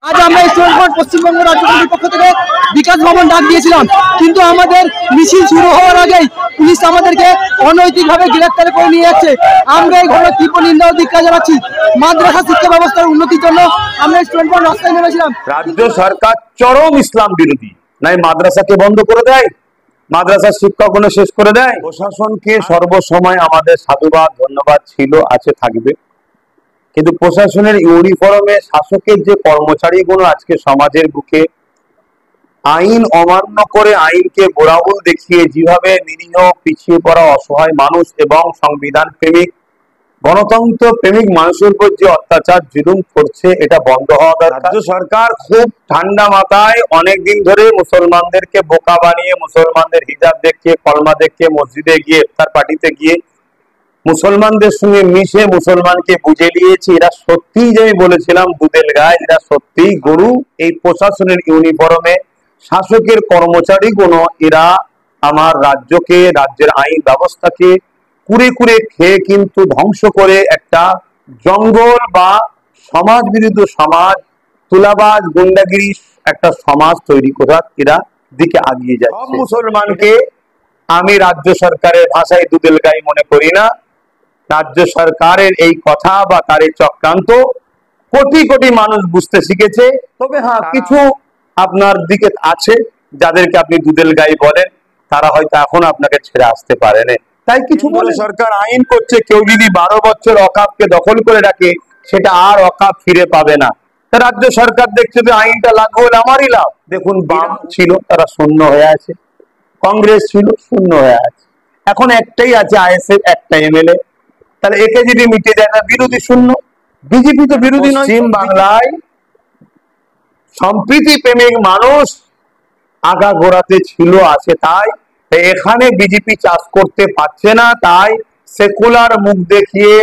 আজ আমরা স্টুডেন্ট পশ্চিমবঙ্গ রাজ্য কমিটির পক্ষ থেকে বিকাশ ভবন ডাক দিয়েছিলাম, কিন্তু আমাদের মিছিল শুরু হওয়ার আগেই পুলিশ আমাদেরকে অনৈতিকভাবে গ্রেফতার করে নিয়ে যাচ্ছে। আমরা এই ঘটনার তীব্র নিন্দা ও ধিক্কার জানাচ্ছি। মাদ্রাসা শিক্ষা ব্যবস্থার উন্নতির জন্য আমরা স্টুডেন্ট রাস্তায় নেমেছিলাম। রাজ্য সরকার চরম ইসলাম বিরোধী, নাই মাদ্রাসাকে বন্ধ করে দেয়, মাদ্রাসার শিক্ষাগুলো শেষ করে দেয়। প্রশাসনকে সর্বসময় আমাদের সাধুবাদ ধন্যবাদ ছিল, আছে, থাকবে। কিন্তু প্রশাসনের ইউনিফর্মে শাসকের যে কর্মচারীগুলো আজকে সমাজের বুকে আইন অমান্য করে আইনকে বোড়াবুল দেখিয়ে যেভাবে নিরীহ পিছিয়ে পড়া অসহায় মানুষ এবং সংবিধান প্রেমিক গণতন্ত্র প্রেমিক মানুষের উপর যে অত্যাচার জুলুম করছে, এটা বন্ধ হওয়া দরকার। রাজ্য সরকার খুব ঠান্ডা মাথায় অনেকদিন ধরে মুসলমানদেরকে বোকা বানিয়ে, মুসলমানদের হিজাব দেখিয়ে, কলমা দেখিয়ে, মসজিদে গিয়ে ইফতার পার্টিতে গিয়ে মুসলমানদের সঙ্গে মিশে মুসলমানকে বুঝে নিয়েছে এরা সত্যিই, যে আমি বলেছিলাম দুধের গায়ে, এরা সত্যিই গরু। এই প্রশাসনের ইউনিফর্মে শাসকের কর্মচারী গুলো এরা আমার রাজ্যকে, রাজ্যের আইন ব্যবস্থাকে কুড়ে কুড়ে খেয়ে কিন্তু ধ্বংস করে একটা জঙ্গল বা সমাজ বিরুদ্ধ সমাজ, তুলাবাজ গুন্ডাগিরি একটা সমাজ তৈরি করার এরা দিকে আগিয়ে যায়। সব মুসলমানকে আমি রাজ্য সরকারের ভাষায় দুধের গাই মনে করি না। রাজ্য সরকারের এই কথা বা তার এই চক্রান্ত কোটি কোটি মানুষ বুঝতে শিখেছে। তবে হ্যাঁ, কিছু আপনার দিকে আছে যাদেরকে আপনি দুধের গাই বলেন, তারা হয়তো এখন আপনাকে ছেড়ে আসতে পারে না, তাই কিছু বলে সরকার আইন করছে। কেউ যদি 12 বছর অকাপকে দখল করে রাখে, সেটা আর অকাপ ফিরে পাবে না। রাজ্য সরকার দেখছে যে আইনটা লাগু হলে আমারই লাভ। দেখুন, বাম ছিল তারা শূন্য হয়ে আছে, কংগ্রেস ছিল শূন্য হয়ে আছে, এখন একটাই আছে আইএসএফ, একটা এমএলএ। তাহলে একে যদি মিটে যায় না, বিরোধী শূন্য। বিজেপি তো বিরোধী নয়। পশ্চিম বাংলায় সম্প্রীতি প্রেমিক মানুষ আগা গোড়াতে ছিল, আছে, তাই এখানে বিজেপি চাষ করতে পারছে না। তাই সেকুলার মুখ দেখিয়ে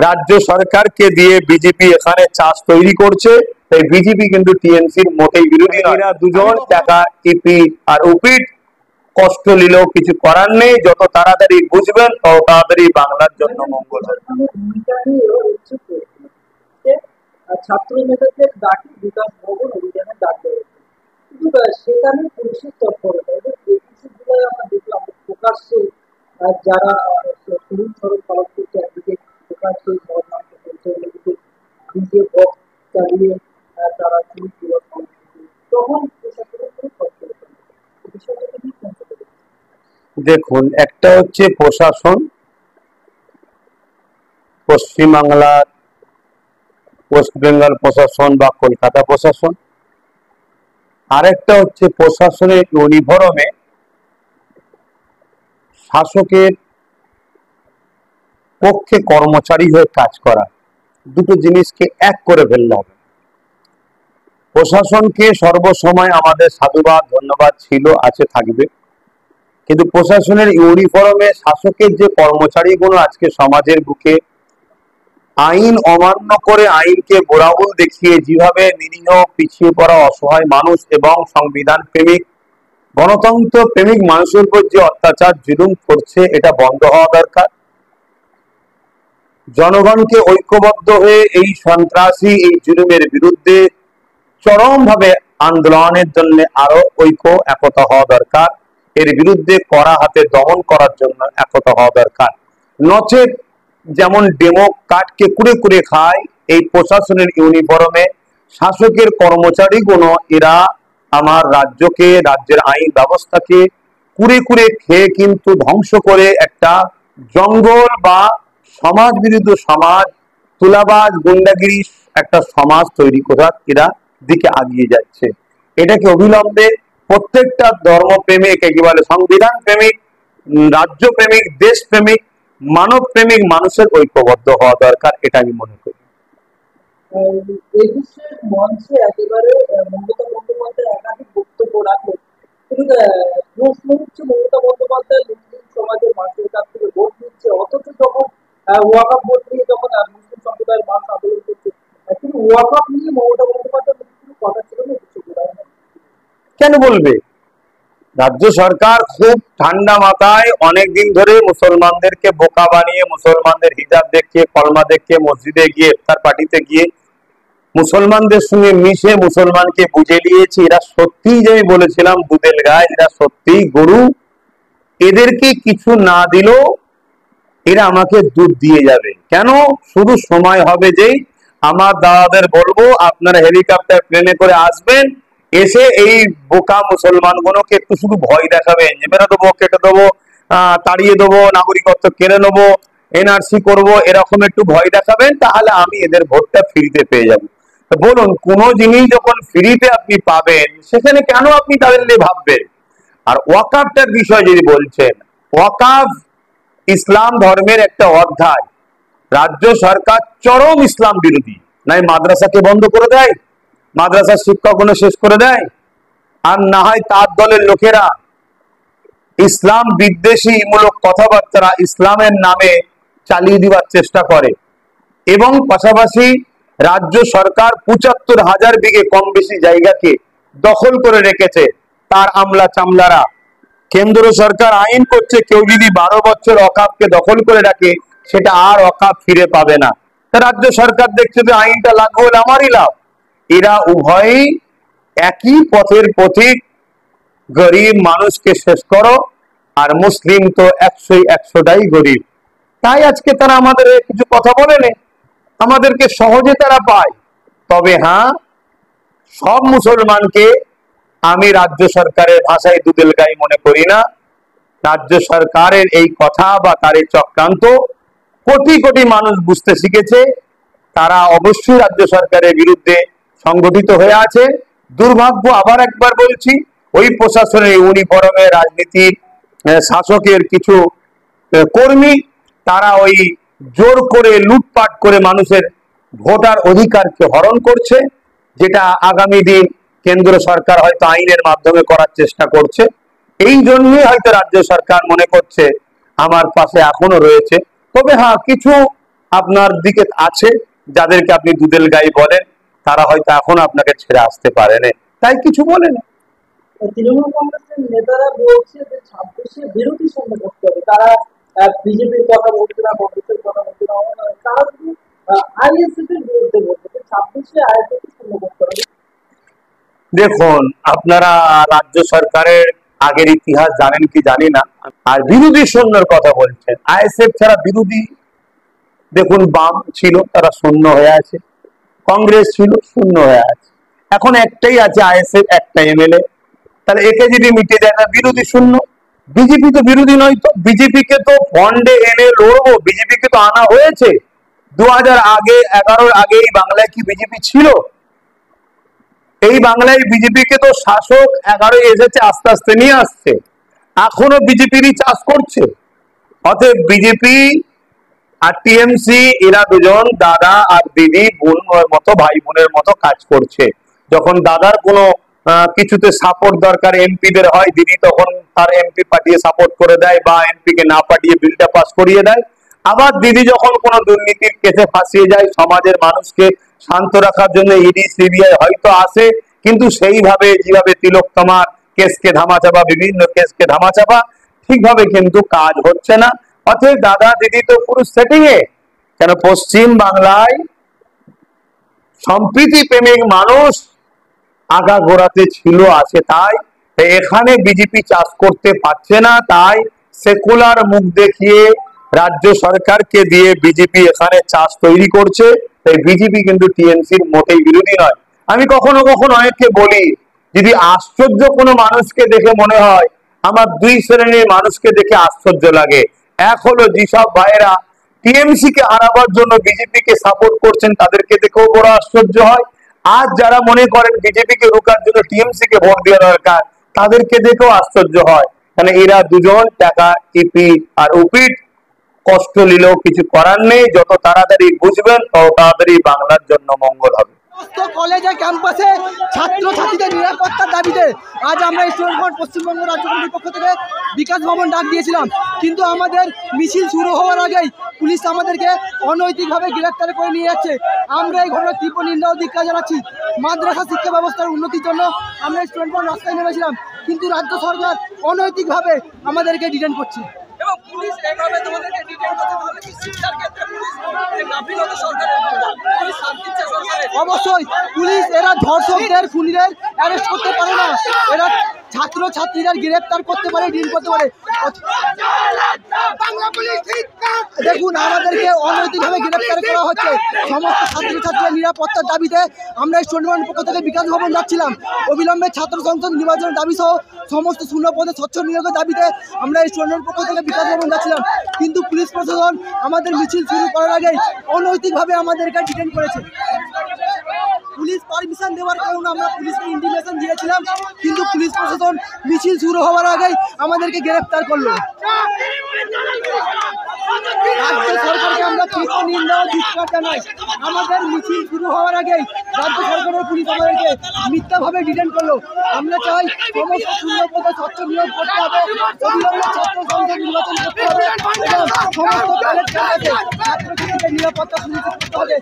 রাজ্য সরকারকে দিয়ে বিজেপি এখানে চাষ তৈরি করছে। তাই বিজেপি কিন্তু টিএমসির মোটেই বিরোধী নয়। এরা দুজন টাকা ইপি আর উপিট কষ্ট নিলেও কিছু করার নেই। যত তাড়াতাড়ি বুঝবেন তত তাড়াতাড়ি বাংলার জন্য মঙ্গল হবে। ছাত্র নেতাদের ডাকে বিকাশ ভবন অভিযানে ডাক দেওয়া হয়েছে, কিন্তু সেখানে পুলিশের তৎপরতা এবং 21 জুলাই আমরা দেখলাম প্রকাশ্যে যারা শহীদ স্মরণ পালন করছে, একদিকে প্রকাশ্যে নিজে ভোট চালিয়ে তারা শহীদ দিবস পালন করছে, তখন প্রশাসনের কোনো তৎপরতা নেই। বিষয়টাকে নিয়ে কোন কথা বলছেন? দেখুন, একটা হচ্ছে প্রশাসন, পশ্চিমবাংলার ওয়েস্ট বেঙ্গল প্রশাসন বা কলকাতা প্রশাসন, আরেকটা হচ্ছে প্রশাসনের ইউনিফর্মে শাসকের পক্ষে কর্মচারী হয়ে কাজ করা। দুটো জিনিসকে এক করে ফেললে হবে। প্রশাসনকে সর্বসময় আমাদের সাধুবাদ ধন্যবাদ ছিল, আছে, থাকবে। কিন্তু প্রশাসনের ইউনিফর্মে শাসকের যে কর্মচারীগুলো আজকে সমাজের বুকে আইন অমান্য করে আইনকে বোড়াবুল দেখিয়ে যেভাবে নিরীহ পিছিয়ে পড়া অসহায় মানুষ এবং সংবিধান প্রেমিক গণতন্ত্র প্রেমিক মানুষের উপর যে অত্যাচার জুলুম করছে, এটা বন্ধ হওয়া দরকার। জনগণকে ঐক্যবদ্ধ হয়ে এই সন্ত্রাসী এই জুলুমের বিরুদ্ধে চরমভাবে আন্দোলনের জন্য আরো ঐক্য একতা হওয়া দরকার। এর বিরুদ্ধে কড়া হাতে দমন করার জন্য একতা হওয়া দরকার। নচেত যেমন ডেমো কার্ডকে কুড়ে কুড়ে খায়, এই প্রশাসনের ইউনিফর্মে শাসকের কর্মচারীগুলো এরা আমার রাজ্যকে, রাজ্যের আইন ব্যবস্থাকে কুড়ে কুড়ে খেয়ে কিন্তু ধ্বংস করে একটা জঙ্গল বা সমাজ বিরুদ্ধ সমাজ, তুলাবাজ গুন্ডাগিরি একটা সমাজ তৈরি করার এরা দিকে আগিয়ে যাচ্ছে। এটাকে অবিলম্বে প্রত্যেকটা ধর্মপ্রেমিক, একেবারে সংবিধান প্রেমিক, রাজ্য প্রেমিক, দেশ প্রেমিক, মানব প্রেমিক মানুষের ঐক্যবদ্ধ হওয়া দরকার, এটা আমি মনে করি। এই বিষয়ে মঞ্চে একেবারে মমতা বন্দ্যোপাধ্যায় একাধিক বক্তব্য রাখলেন, কিন্তু প্রশ্ন হচ্ছে মমতা বন্দ্যোপাধ্যায় মুসলিম সমাজের মানুষের কাছ থেকে ভোট নিচ্ছে, অথচ যখন ওয়াকআপ ভোট নিয়ে যখন মুসলিম সম্প্রদায়ের মানুষ আন্দোলন করছে, কিন্তু ওয়াকআপ নিয়ে মমতা বন্দ্যোপাধ্যায় কোনো কথা ছিল না, কিছু বলার নেই। কেন বলবে? রাজ্য সরকার খুব ঠান্ডা মাথায় অনেকদিন ধরে মুসলমানদেরকে বোকা বানিয়ে, মুসলমানদের হিজাব দেখিয়ে, কলমা দেখিয়ে, মসজিদে গিয়ে ইফতার পার্টিতে গিয়ে মুসলমানদের সঙ্গে মিশে মুসলমানকে বুঝে নিয়েছি এরা সত্যিই, যে আমি বলেছিলাম দুধের গায়ে, এরা সত্যিই গরু। এদেরকে কিছু না দিলেও এরা আমাকে দুধ দিয়ে যাবে। কেন? শুধু সময় হবে যেই আমার দাদাদের বলবো আপনারা হেলিকপ্টার প্লেনে করে আসবেন, এসে এই বোকা মুসলমানগুলোকে একটু শুধু ভয় দেখাবেন যে মেরে দেবো, কেটে দেবো, তাড়িয়ে দেবো, নাগরিকত্ব কেড়ে নেবো, এনআরসি করবো, এরকম একটু ভয় দেখাবেন, তাহলে আমি এদের ভোটটা ফ্রিতে পেয়ে যাবো। বলুন, কোন জিনিস যখন ফ্রিতে আপনি পাবেন সেখানে কেন আপনি তাদের নিয়ে ভাববেন? আর ওয়াকাফটার বিষয় যদি বলছেন, ওয়াকাফ ইসলাম ধর্মের একটা অধ্যায়। রাজ্য সরকার চরম ইসলাম বিরোধী, নাই মাদ্রাসাকে বন্ধ করে দেয়, মাদ্রাসার শিক্ষকগুলো শেষ করে দেয়, আর না হয় তার দলের লোকেরা ইসলাম বিদ্বেষী মূলক কথাবার্তা ইসলামের নামে চালিয়ে দেওয়ার চেষ্টা করে। এবং পাশাপাশি রাজ্য সরকার ৭৫,০০০ বিঘে কম বেশি জায়গাকে দখল করে রেখেছে তার আমলা চামলারা। কেন্দ্র সরকার আইন করছে কেউ যদি ১২ বছর অকাফকে দখল করে রাখে সেটা আর অকাফ ফিরে পাবে না। রাজ্য সরকার দেখছে যে আইনটা লাগু হলে আমারই লাভ। এরা উভয়ই একই পথের পথিক, গরিব মানুষকে শেষ করো, আর মুসলিম তো ১০০টাই গরিব। তাই আজকে তারা আমাদের কিছু কথা বলেনি, আমাদেরকে সহজে তারা পায়। তবে হ্যাঁ, সব মুসলমানকে আমি রাজ্য সরকারের ভাষায় দুধেল গাই মনে করি না। রাজ্য সরকারের এই কথা বা তার এই চক্রান্ত কোটি কোটি মানুষ বুঝতে শিখেছে। তারা অবশ্যই রাজ্য সরকারের বিরুদ্ধে সংগঠিত হয়ে আছে। দুর্ভাগ্য, আবার একবার বলছি, ওই প্রশাসনের ইউনিফর্মে রাজনীতির শাসকের কিছু কর্মী, তারা ওই জোর করে লুটপাট করে মানুষের ভোটার অধিকারকে হরণ করছে, যেটা আগামী দিন কেন্দ্র সরকার হয়তো আইনের মাধ্যমে করার চেষ্টা করছে। এই জন্যই হয়তো রাজ্য সরকার মনে করছে আমার পাশে এখনো রয়েছে। তবে হ্যাঁ, কিছু আপনার দিকে আছে যাদেরকে আপনি দুধেল গাই বলেন, তারা হয়তো এখন আপনাকে ছেড়ে আসতে পারেন, তাই কিছু বলেন। তৃণমূল কংগ্রেসের নেতারা বলছে যে ২৬-এ বিরোধী সঙ্গে করতে হবে, তারা বিজেপির কথা বলছে না, কংগ্রেসের কথা বলছে না, তারা শুধু আইএসএফ এর বিরুদ্ধে বলছে যে ২৬-এ আইএসএফ এর সঙ্গে করতে হবে। দেখুন, আপনারা রাজ্য সরকারের আগের ইতিহাস জানেন কি জানি না, আর বিরোধী সৈন্যের কথা বলছেন। আইএসএফ ছাড়া বিরোধী দেখুন, বাম ছিল, তারা শূন্য হয়ে আছে, কংগ্রেস ছিল, শূন্য হয়ে আছে, এখন একটাই আছে আইএসএফ, একটা এমএলএ। তাহলে একে যদি মিটে যায় না, বিরোধী শূন্য। বিজেপি তো বিরোধী নয়, তো বিজেপি কে তো ফন্ডে এনে লড়বো, বিজেপি কে তো আনা হয়েছে। ২০১১ আগে এই বাংলায় কি বিজেপি ছিল? এই বাংলায় বিজেপিকে তো শাসক ১১ এসেছে, আস্তে আস্তে নিয়ে আসছে, এখনো বিজেপিরই চাষ করছে। অতএব বিজেপি আর টিএমসি এরা দুজন দাদা আর দিদি, বোন মতো, ভাই বোনের মতো কাজ করছে। যখন দাদার কোনো কিছুতে সাপোর্ট দরকার এমপিদের হয়, দিদি তখন তার এমপি পাঠিয়ে সাপোর্ট করে দেয়, বা এমপি কে না পাঠিয়ে বিলটা পাস করিয়ে দেয়। আবার দিদি যখন কোনো দুর্নীতির কেসে ফাঁসিয়ে যায়, সমাজের মানুষকে শান্ত রাখার জন্য ইডি সিবিআই হয়তো আসে, কিন্তু সেইভাবে যেভাবে তিলোত্তমার কেসকে ধামাচাপা, বিভিন্ন কেসকে ধামাচাপা, ঠিকভাবে কিন্তু কাজ হচ্ছে না। অতএব দাদা দিদি তো পুরো সেটিং এ। কেন পশ্চিম বাংলায় সম্প্রীতি প্রেমিক মানুষ আগাগোড়াতে ছিল, আছে, তাই এখানে বিজেপি চাষ করতে পারছে না। তাই সেকুলার মুখ দেখিয়ে রাজ্য সরকারকে দিয়ে বিজেপি এখানে চাষ তৈরি করছে। তাই বিজেপি কিন্তু টিএমসির মোটেই বিরোধী নয়। আমি কখনো কখনো অনেককে বলি, যদি আশ্চর্য কোনো মানুষকে দেখে মনে হয়, আমার দুই শ্রেণীর মানুষকে দেখে আশ্চর্য লাগে। এক হলো যেসব ভাইয়েরা টিএমসি কে হারাবার জন্য বিজেপি কে সাপোর্ট করছেন, তাদেরকে দেখেও বড় আশ্চর্য হয়। আর যারা মনে করেন বিজেপি কে রোকার জন্য টিএমসি কে ভোট দেওয়া দরকার, তাদেরকে দেখেও আশ্চর্য হয়। কারণ এরা দুজন টাকা ইপি আর উপিট, কষ্ট নিলেও কিছু করার নেই। যত তাড়াতাড়ি বুঝবেন তত তাড়াতাড়ি বাংলার জন্য মঙ্গল হবে। কলেজে ক্যাম্পাসে ছাত্রছাত্রীদের নিরাপত্তার দাবিতে আজ আমরা স্টুডেন্ট পশ্চিমবঙ্গ রাজ্য কমিটির পক্ষ থেকে বিকাশ ভবন ডাক দিয়েছিলাম, কিন্তু আমাদের মিছিল শুরু হওয়ার আগেই পুলিশ আমাদেরকে অনৈতিকভাবে গ্রেফতার করে নিয়ে যাচ্ছে। আমরা এই ঘটনার তীব্র নিন্দা ও ধিক্কার জানাচ্ছি। মাদ্রাসা শিক্ষা ব্যবস্থার উন্নতির জন্য আমরা স্টুডেন্ট রাস্তায় নেমেছিলাম, কিন্তু রাজ্য সরকার অনৈতিকভাবে আমাদেরকে ডিটেইন করছে। এবং পুলিশ এভাবে তোমাদেরকে ডিটেইন করতে তাহলে কি শিক্ষার ক্ষেত্রে পুলিশ গাফিলতি সরকারের পুলিশ শান্তি দিচ্ছে সরকারের? অবশ্যই পুলিশ এরা ধর্ষকদের খুনিদের অ্যারেস্ট করতে পারে না, এরা ছাত্র ছাত্রীরা গ্রেফতার করতে পারে, ডিল করতে পারে। দেখুন আমাদেরকে অনৈতিকভাবে গ্রেফতার করা হচ্ছে। সমস্ত ছাত্রছাত্রীর নিরাপত্তার দাবিতে আমরা স্টুডেন্ট পক্ষ থেকে বিকাশ ভবন যাচ্ছিলাম। অবিলম্বে ছাত্র সংসদ নির্বাচনের দাবি সহ সমস্ত শূন্য পদে স্বচ্ছ নিয়োগের দাবিতে আমরা স্টুডেন্ট পক্ষ থেকে বিকাশ ভবন যাচ্ছিলাম, কিন্তু পুলিশ প্রশাসন আমাদের মিছিল শুরু করার আগেই অনৈতিকভাবে আমাদেরকে ডিটেইন করেছে। পুলিশ পারমিশন দেওয়ার কারণে আমরা পুলিশকে ইন্টিমেশন দিয়েছিলাম, কিন্তু পুলিশ প্রশাসন মিছিল শুরু হওয়ার আগেই আমাদেরকে গ্রেফতার করলো। রাজ্য সরকারকে আমরা তীব্র নিন্দা ও ধিক্কার জানাই। আমাদের মিছিল শুরু হওয়ার আগেই রাজ্য সরকারের পুলিশ আমাদেরকে মিথ্যাভাবে ডিটেইন করলো। আমরা চাই সমস্ত শূন্য পদে স্বচ্ছ নিয়োগ করতে হবে, অবিলম্বে ছাত্র সংসদ নির্বাচন করতে হবে এবং সমস্ত কলেজ ক্যাম্পাসে ছাত্রছাত্রীদের নিরাপত্তা সুনিশ্চিত করতে হবে।